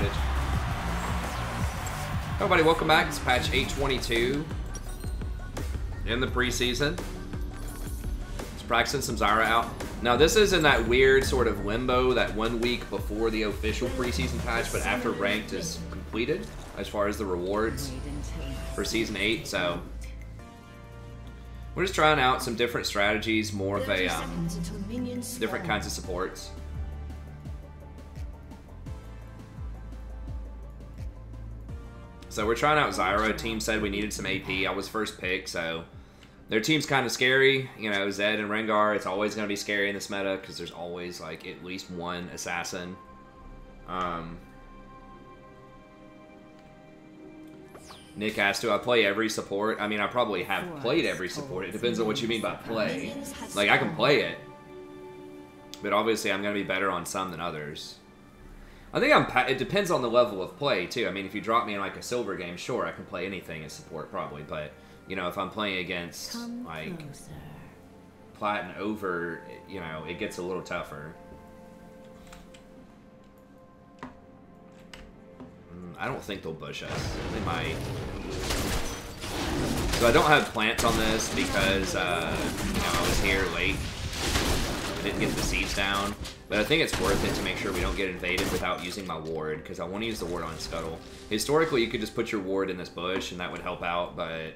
advantage. Everybody, welcome back. It's patch 822 in the preseason. Just practicing some Zyra out. Now, this is in that weird sort of limbo that 1 week before the official preseason patch, but after ranked is completed as far as the rewards for season 8. So we're just trying out some different strategies, more of a different kinds of supports. So we're trying out Zyra. Team said we needed some AP. I was first pick, so their team's kind of scary. You know, Zed and Rengar, it's always going to be scary in this meta because there's always like at least one assassin. Nick asked, do I play every support? I mean, I probably have played every support. It depends on what you mean by play. Like, I can play it, but obviously I'm going to be better on some than others. I think it depends on the level of play, too. I mean, if you drop me in, like, a silver game, sure, I can play anything as support, probably. But, you know, if I'm playing against, like, plat and over, you know, it gets a little tougher. I don't think they'll bush us. They might. So I don't have plants on this because, you know, I was here late. I didn't get the seeds down. But I think it's worth it to make sure we don't get invaded without using my ward, because I want to use the ward on Scuttle. Historically, you could just put your ward in this bush, and that would help out, but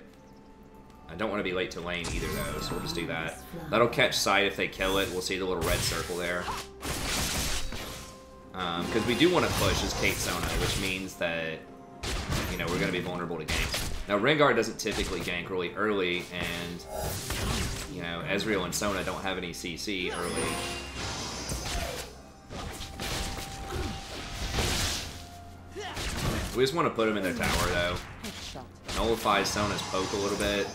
I don't want to be late to lane either, though, so we'll just do that. That'll catch sight if they kill it. We'll see the little red circle there. Because we do want to push as Kate Sona, which means that, you know, we're going to be vulnerable to ganks. Now, Rengar doesn't typically gank really early, and, you know, Ezreal and Sona don't have any CC early. We just want to put them in their tower, though. Nullify Sona's poke a little bit.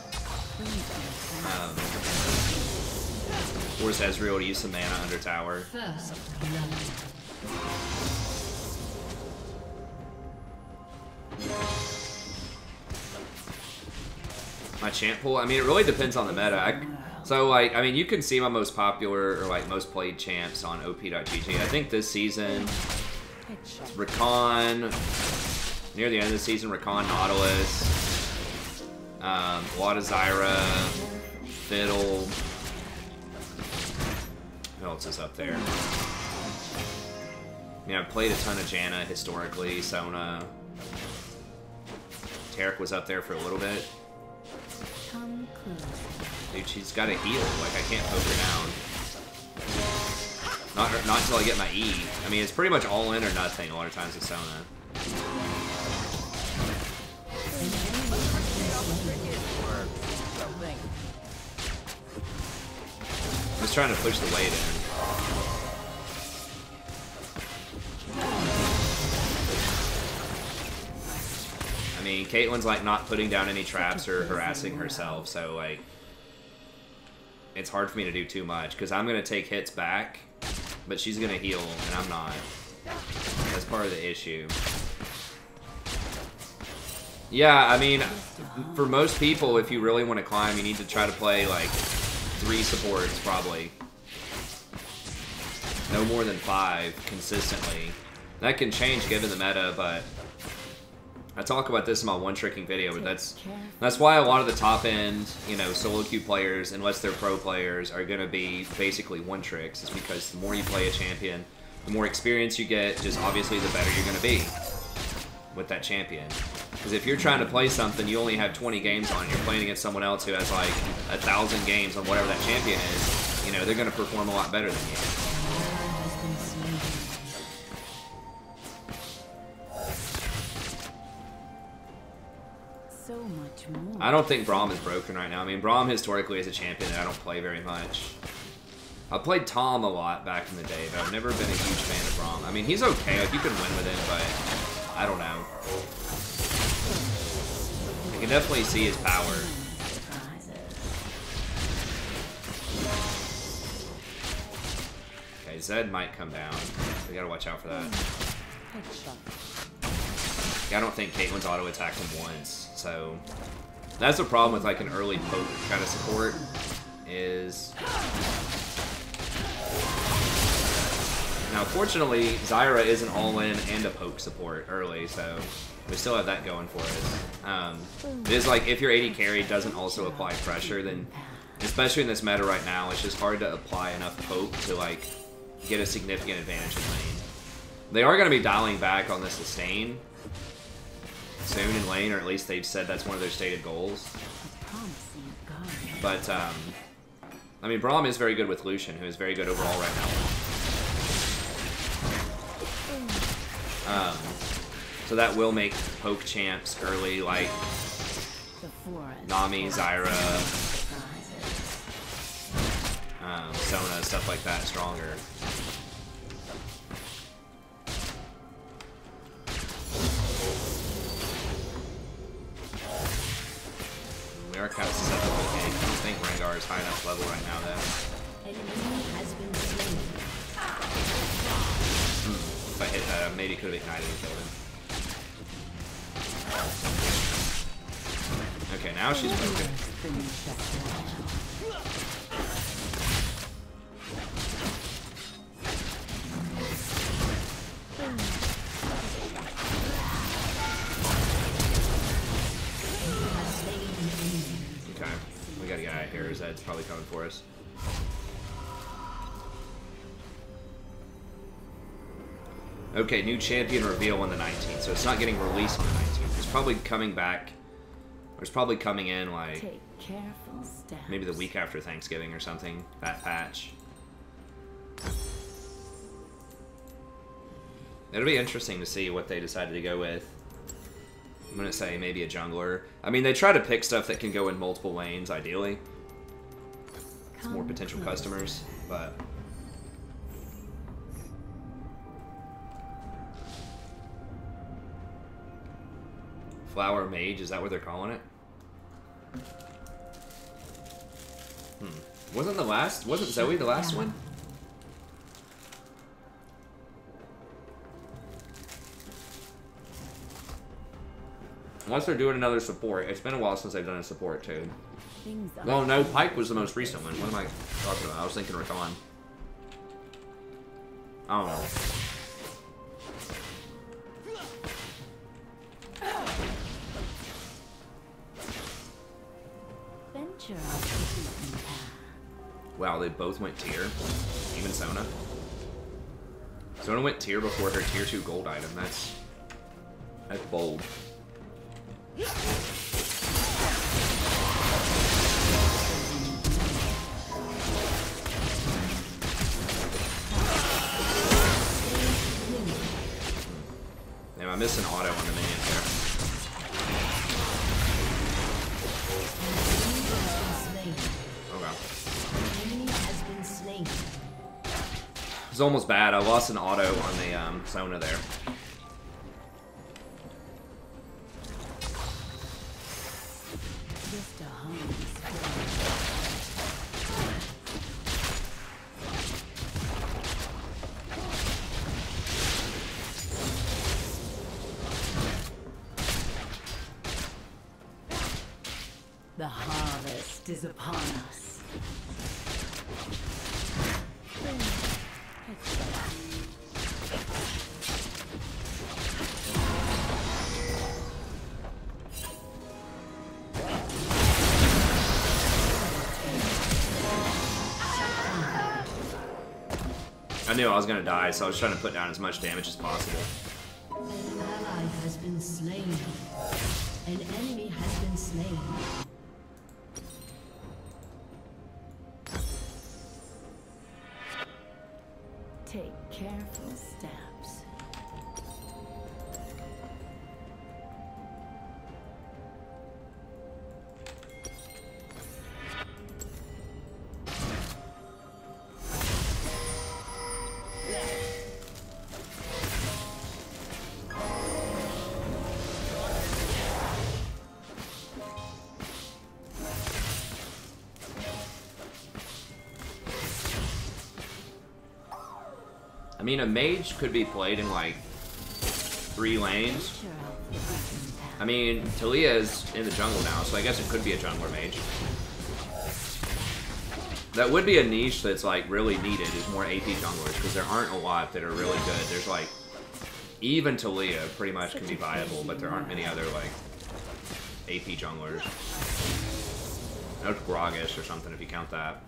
Force Ezreal to use some mana under tower. My champ pool? I mean, it really depends on the meta. So, like, I mean, you can see my most popular or, like, most played champs on op.gg. I think this season, Rakan, near the end of the season, Rakan, Nautilus, a lot of Zyra, Fiddle. Who else is up there? I mean, I've played a ton of Janna historically, Sona. Tarek was up there for a little bit. Dude, she's got a heal. Like, I can't poke her down. Not until I get my E. I mean, it's pretty much all in or nothing a lot of times with Sona. I'm just trying to push the weight in. I mean, Caitlyn's like not putting down any traps or harassing herself, so like it's hard for me to do too much because I'm gonna take hits back, but she's gonna heal and I'm not. That's part of the issue. Yeah, I mean, for most people, if you really want to climb, you need to try to play like 3 supports probably. No more than 5 consistently. That can change given the meta, but I talk about this in my one-tricking video, but that's why a lot of the top-end, you know, solo queue players, unless they're pro players, are going to be basically one-tricks. It's because the more you play a champion, the more experience you get, just obviously the better you're going to be with that champion. Because if you're trying to play something, you only have 20 games on it, you're playing against someone else who has like 1,000 games on whatever that champion is, you know, they're going to perform a lot better than you. I don't think Braum is broken right now. I mean, Braum historically is a champion that I don't play very much. I played Tom a lot back in the day, but I've never been a huge fan of Braum. I mean, he's okay. Like, you can win with him, but I don't know. I can definitely see his power. Okay, Zed might come down. We gotta watch out for that. I don't think Caitlyn's auto-attacked him once, so that's the problem with like an early poke kind of support is Now, fortunately, Zyra is an all-in and a poke support early, so we still have that going for us. It is like, if your AD carry doesn't also apply pressure, then, especially in this meta right now, it's just hard to apply enough poke to, like, get a significant advantage in lane. They are going to be dialing back on the sustain soon in lane, or at least they've said that's one of their stated goals. But, I mean, Braum is very good with Lucian, who is very good overall right now. So that will make poke champs early, like Nami, Zyra, Sona, stuff like that, stronger. We are kind of susceptible to gank. I don't think Rengar is high enough level right now, though. If I hit that, maybe could have ignited and killed him. Okay, now she's broken. Okay, we gotta get out of here. Zed's probably coming for us. Okay, new champion reveal on the 19th, so it's not getting released on the 19th. It's probably coming back, or it's probably coming in, like, maybe the week after Thanksgiving or something, that patch. It'll be interesting to see what they decided to go with. I'm gonna say maybe a jungler. I mean, they try to pick stuff that can go in multiple lanes, ideally. It's more potential customers, but... Flower Mage, is that what they're calling it? Wasn't Zoe the last one? Unless they're doing another support. It's been a while since they've done a support too. Oh no, Pike was the most recent one. What am I talking about? I was thinking Rakan. I don't know. Wow, they both went tier. Even Sona. Sona went tier before her tier 2 gold item. That's bold. Damn, I missed an auto on the minions there. It's almost bad. I lost an auto on the Sona there. The harvest is upon us. I knew I was gonna die, so I was trying to put down as much damage as possible. An ally has been slain. An enemy has been slain. Take careful steps. I mean, a mage could be played in, like, 3 lanes. I mean, Talia is in the jungle now, so I guess it could be a jungler mage. That would be a niche that's like really needed, is more AP junglers, because there aren't a lot that are really good. There's like, even Talia pretty much can be viable, but there aren't many other like AP junglers. No Gragas or something if you count that.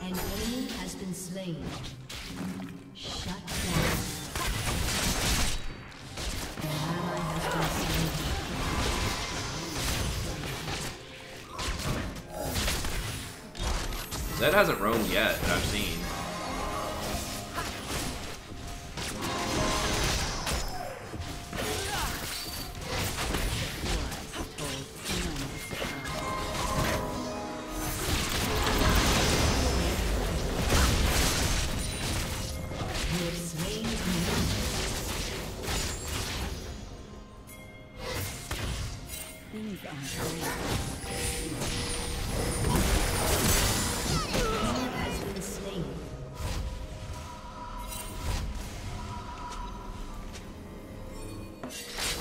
An enemy has been slain. Shut down. An ally has been slain. Zed hasn't roamed yet that I've seen.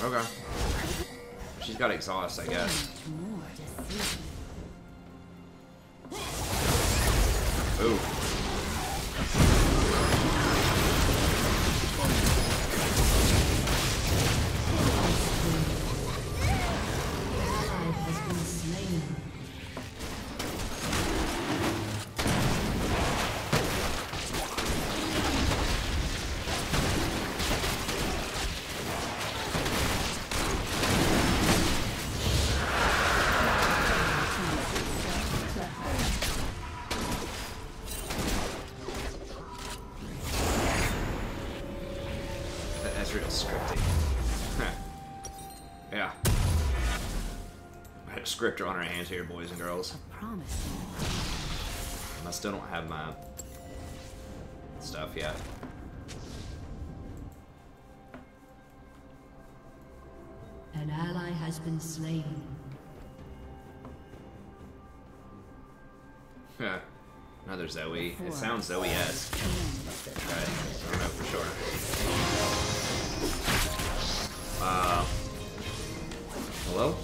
Okay. She's got exhaust, I guess. Ooh. That's real scripty. Yeah. I had a scripter on our hands here, boys and girls. And I still don't have my stuff yet. An ally has been slain. Another Zoe. It sounds Zoe-esque. Right? I don't know for sure. Hello?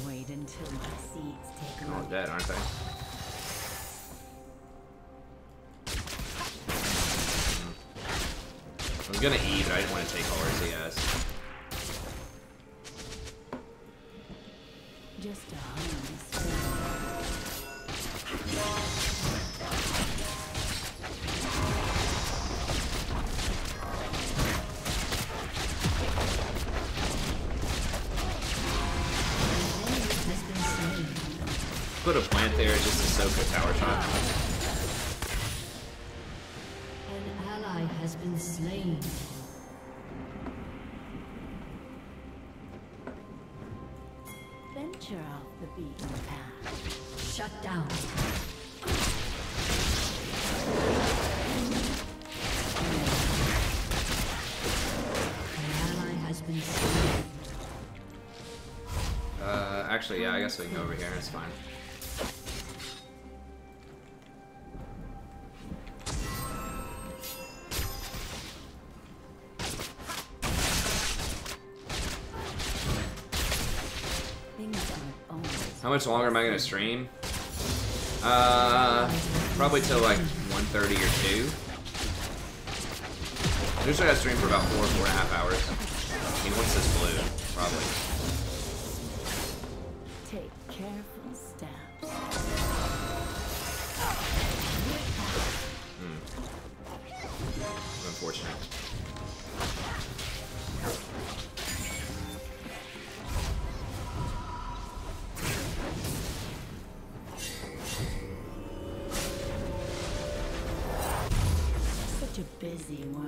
Wait until the seeds take They're all dead, aren't they? I was gonna E, but I didn't want to take all RCS. Just a Put a plant there just to soak a tower shot. An ally has been slain. Venture off the beaten path. Shut down. An ally has been slain. Actually, yeah, I guess we can go over here. It's fine. How much longer am I gonna stream? Probably till like 1:30 or 2. Usually I stream for about 4.5 hours. I mean, once this blue, probably. Take careful steps. Unfortunate. busy world.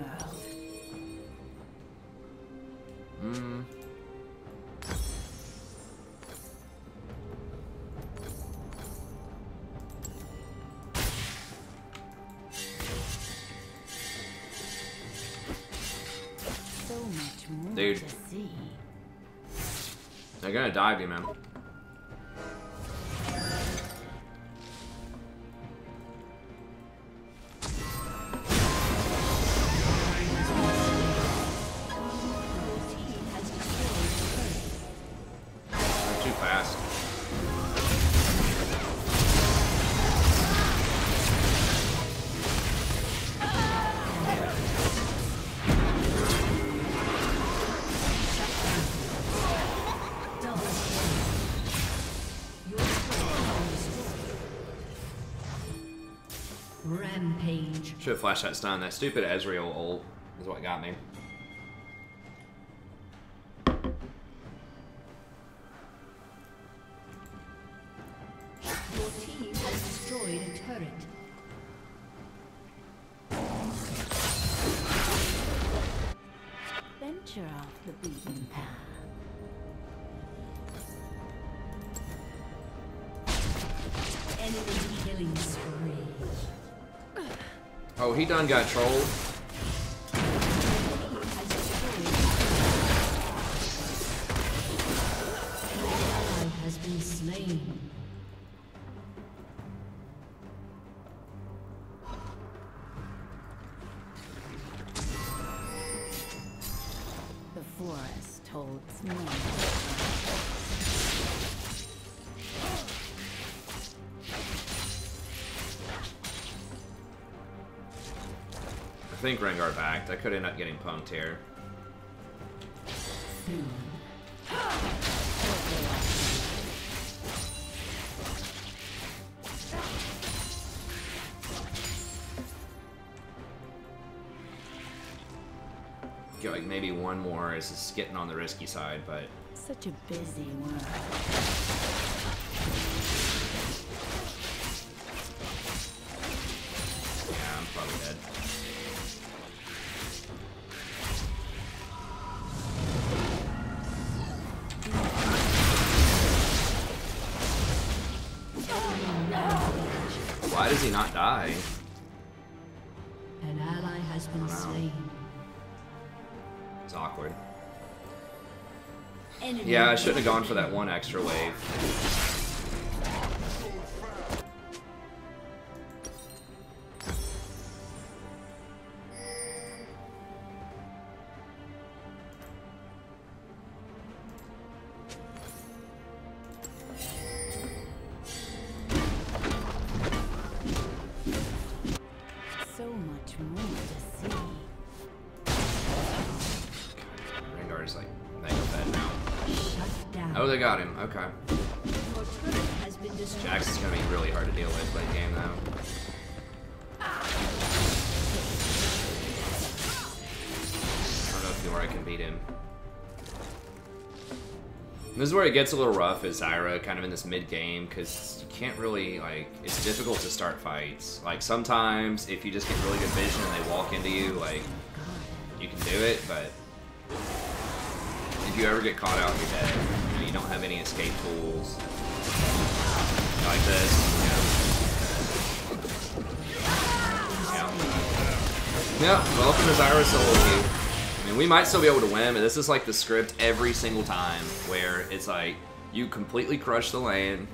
So much more Dude. to see. They're gonna dive you, man. They're too fast. Rampage. Should have flashed that stun. That stupid Ezreal ult is what got me. Your team has destroyed a turret. Venture off the beaten path. Enemy killing spree. Oh, he done got trolled. Has been slain. The forest holds no. I think Rengar backed. I could end up getting punked here. Get like maybe one more is just getting on the risky side, but Such a busy world. yeah, I'm probably dead. Why does he not die? An ally has been slain. It's awkward. Enemy Yeah, I shouldn't have gone for that one extra wave. So much more to see. Rengar's like mega fed now. Shut down. Oh, they got him. Okay. Your turret has been destroyed. Jax is gonna be really hard to deal with late game though. I don't know if Fiora can beat him. This is where it gets a little rough as Zyra, kind of in this mid-game, because you can't really, like, it's difficult to start fights. Like, sometimes, if you just get really good vision and they walk into you, like, you can do it, but if you ever get caught out, you're dead. You know, you don't have any escape tools. Like this, yeah, welcome to Zyra solo queue. I mean, we might still be able to win, but this is like the script every single time, where it's like, you completely crush the lane,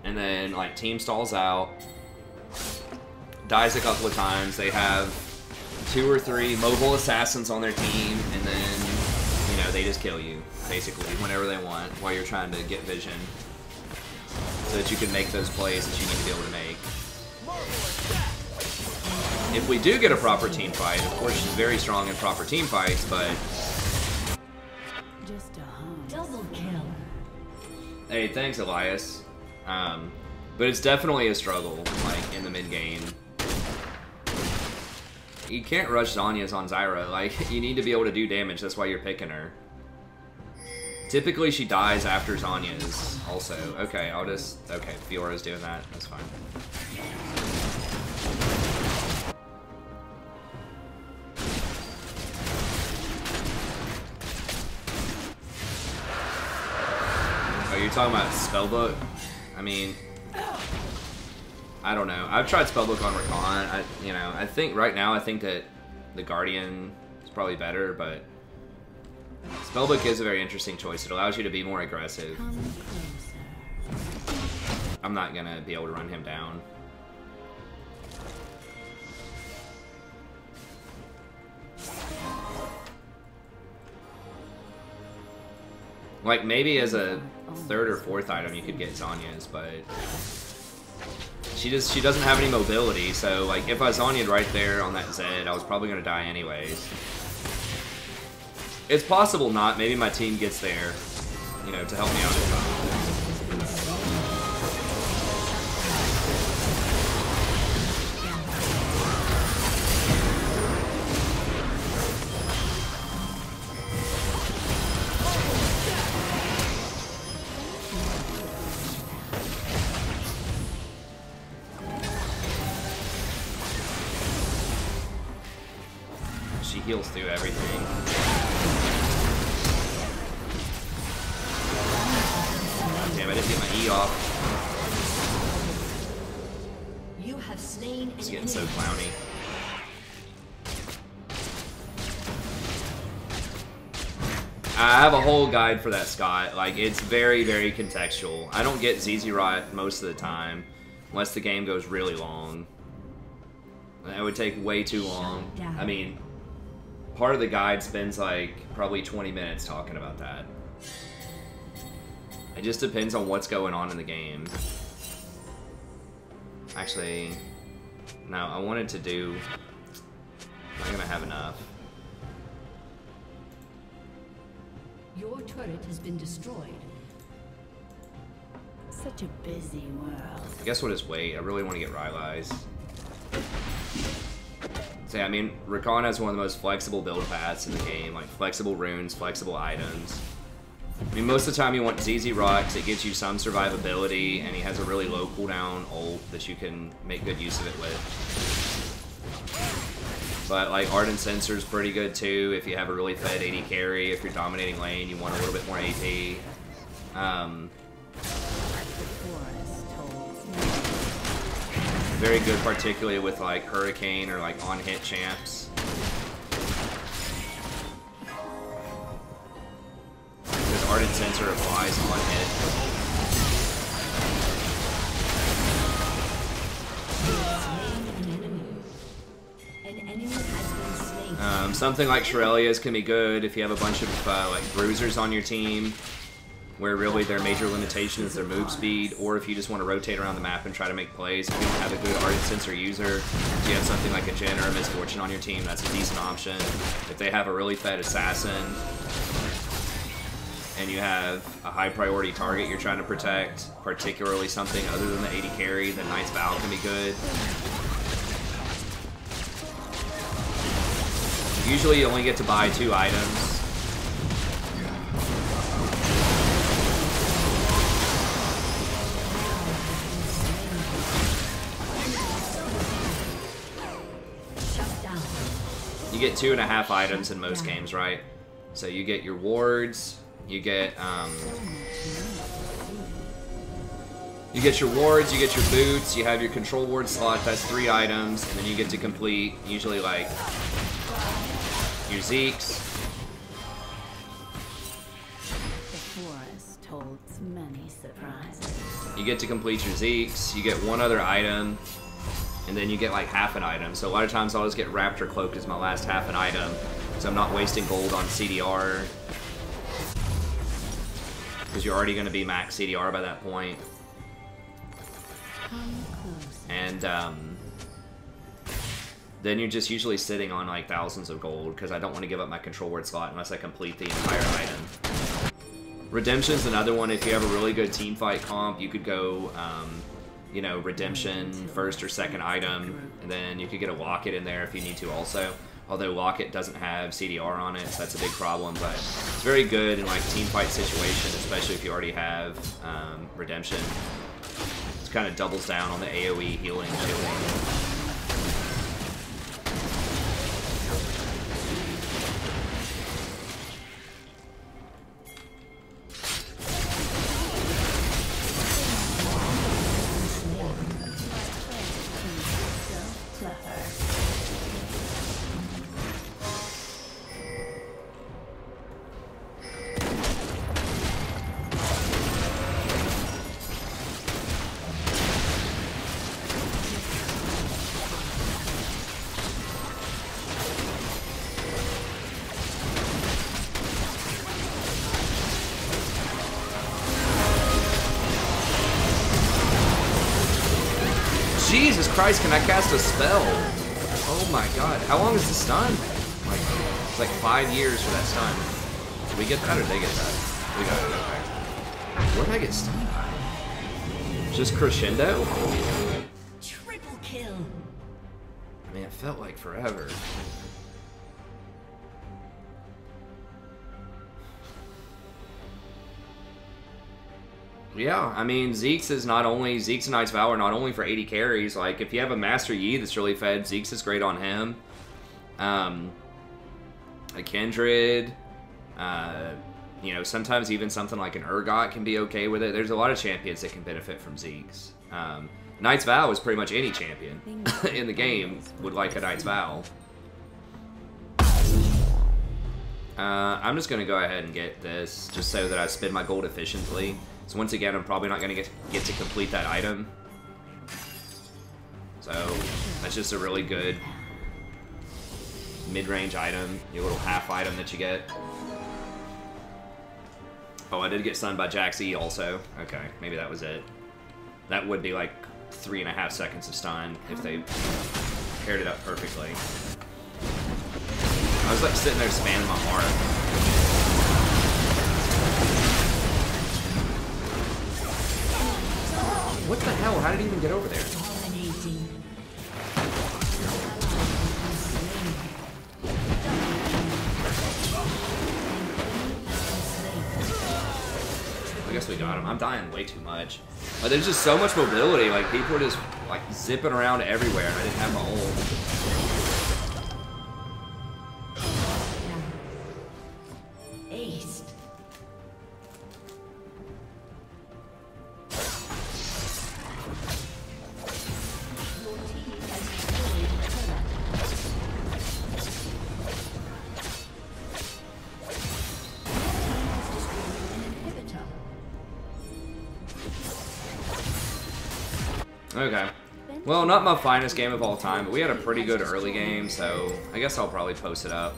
and then, like, team stalls out, dies a couple of times, they have 2 or 3 mobile assassins on their team, and then, you know, they just kill you, basically, whenever they want, while you're trying to get vision, so that you can make those plays that you need to be able to make. If we do get a proper team fight, of course she's very strong in proper team fights, but... Just a hum. Double kill. Hey, thanks, Elias. But it's definitely a struggle, like, in the mid-game. You can't rush Zhonya's on Zyra. Like, you need to be able to do damage. That's why you're picking her. Typically, she dies after Zhonya's also. Okay, I'll just... Okay, Fiora's doing that. That's fine. you're talking about Spellbook? I mean, I don't know. I've tried Spellbook on Rakan. I think right now, I think that the Guardian is probably better, but Spellbook is a very interesting choice. It allows you to be more aggressive. I'm not gonna be able to run him down. Like, maybe as a 3rd or 4th item you could get Zanya's, but she doesn't have any mobility, so like if I Zanya'd right there on that Zed, I was probably gonna die anyways. It's possible not, maybe my team gets there, you know, to help me out at time. Heals through everything. God damn, I didn't get my E off. You have slain It's getting so clowny. I have a whole guide for that, Scott. Like, it's very, very contextual. I don't get Zyra most of the time, unless the game goes really long. That would take way too long. I mean, part of the guide spends like probably 20 minutes talking about that. It just depends on what's going on in the game. Actually, no, I wanted to do... I'm not gonna have enough. Your turret has been destroyed. Such a busy world. I guess we'll just wait. I really want to get Rylai's. So, I mean, Rakan has one of the most flexible build paths in the game, like flexible runes, flexible items. I mean, most of the time you want ZZ Rocks, it gives you some survivability, and he has a really low cooldown ult that you can make good use of it with. But, like, Ardent Sensor is pretty good too if you have a really fed AD carry. If you're dominating lane, you want a little bit more AP. Very good, particularly with like Hurricane or like on-hit champs. Because Ardent Sensor applies on hit. Something like Shurelya's can be good if you have a bunch of like bruisers on your team, where really their major limitation is their move speed, or if you just want to rotate around the map and try to make plays. If you don't have a good Ardent Sensor user, if you have something like a Jhin or a Misfortune on your team, that's a decent option. If they have a really fed Assassin, and you have a high priority target you're trying to protect, particularly something other than the AD carry, then Knight's Vow can be good. Usually you only get to buy 2 items. You get 2.5 items in most games, right? So you get your wards, you get your wards, you get your boots, you have your control ward slot, that's 3 items, and then you get to complete usually like your Zeeks. The forest holds many surprises. You get to complete your Zeeks, you get 1 other item, and then you get like half an item. So a lot of times I'll just get Raptor Cloak as my last half an item, so I'm not wasting gold on CDR, because you're already going to be max CDR by that point. And then you're just usually sitting on like thousands of gold, because I don't want to give up my control word slot unless I complete the entire item. Redemption's another one. If you have a really good team fight comp, you could go you know, Redemption, first or second item, and then you could get a Locket in there if you need to also. Although Locket doesn't have CDR on it, so that's a big problem, but it's very good in like team fight situation, especially if you already have Redemption. It kind of doubles down on the AoE healing, shielding. Jesus Christ, can I cast a spell? Oh my god. How long is the stun? Like, it's like 5 years for that stun. Did we get that or did they get that? We got it, okay. Where did I get stunned by? Just crescendo? Triple kill. I mean, it felt like forever. Yeah, I mean, Zeke's and Knight's Vow are not only for 80 carries. Like, if you have a Master Yi that's really fed, Zeke's is great on him. A Kindred, you know, sometimes even something like an Urgot can be okay with it. There's a lot of champions that can benefit from Zeke's. Knight's Vow is pretty much any champion in the game would like a Knight's Vow. I'm just going to go ahead and get this just so that I spend my gold efficiently. So once again, I'm probably not going to get to complete that item. So that's just a really good mid-range item, your little half item that you get. Oh, I did get stunned by Jax E also. Okay, maybe that was it. That would be like 3.5 seconds of stun if they paired it up perfectly. I was like sitting there spamming my heart. What the hell? How did he even get over there? I guess we got him. I'm dying way too much. There's just so much mobility. Like, people are just like zipping around everywhere, and I didn't have my ult. Okay. Well, not my finest game of all time, but we had a pretty good early game, so I guess I'll probably post it up.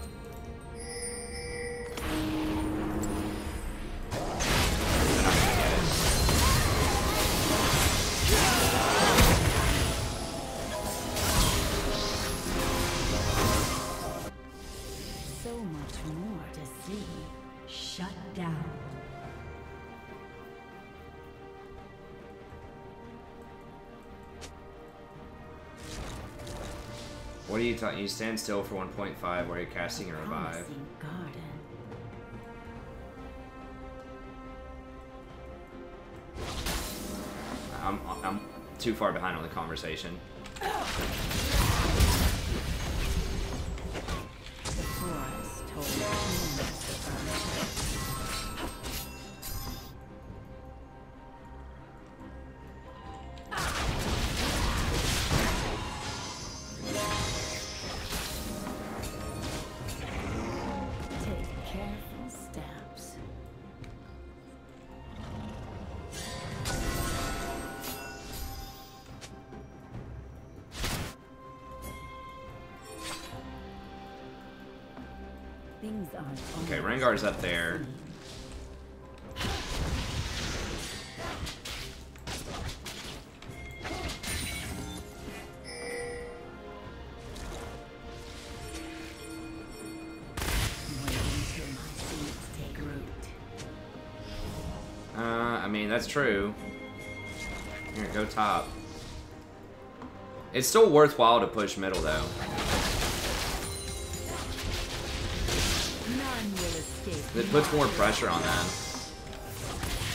So much more to see. Shut down. What are you talking? You stand still for 1.5 where you're casting a revive. I'm too far behind on the conversation. The forest told me. Okay, Rengar's up there. I mean, that's true. Here, go top. It's still worthwhile to push middle, though. It puts more pressure on them.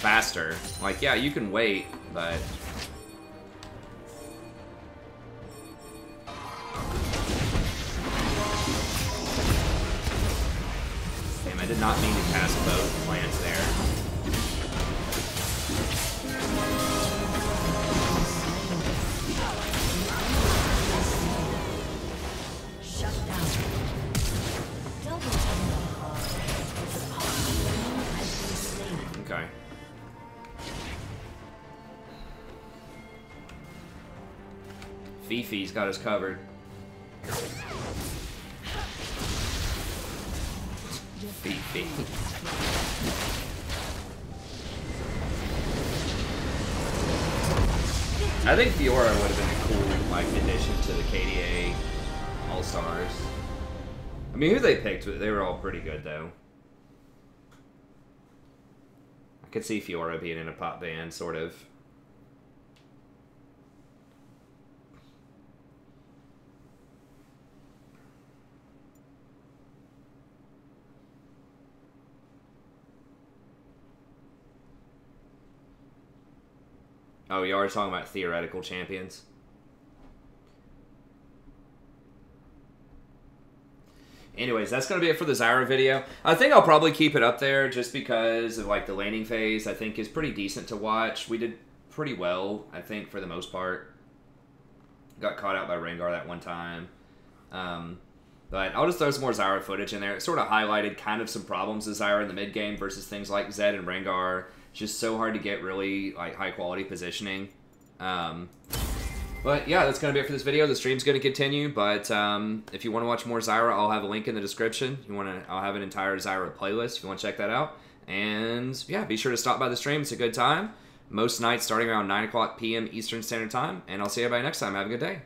Faster. Like, yeah, you can wait, but... Damn, I did not mean to cast both plants there. Okay. Fifi's got us covered. Fifi. I think Fiora would have been a cool, like addition to the KDA All-Stars. I mean, who they picked, they were all pretty good, though. I could see Fiora being in a pop band, sort of. Oh, you are talking about theoretical champions? Anyways, that's going to be it for the Zyra video. I think I'll probably keep it up there just because of like the laning phase. I think is pretty decent to watch. We did pretty well, I think, for the most part. Got caught out by Rengar that one time. But I'll just throw some more Zyra footage in there. It sort of highlighted kind of some problems with Zyra in the mid game versus things like Zed and Rengar. It's just so hard to get really like high quality positioning. But yeah, that's going to be it for this video. The stream's going to continue, but if you want to watch more Zyra, I'll have a link in the description. I'll have an entire Zyra playlist if you want to check that out. And yeah, be sure to stop by the stream. It's a good time. Most nights starting around 9 o'clock p.m. Eastern Standard Time. And I'll see everybody next time. Have a good day.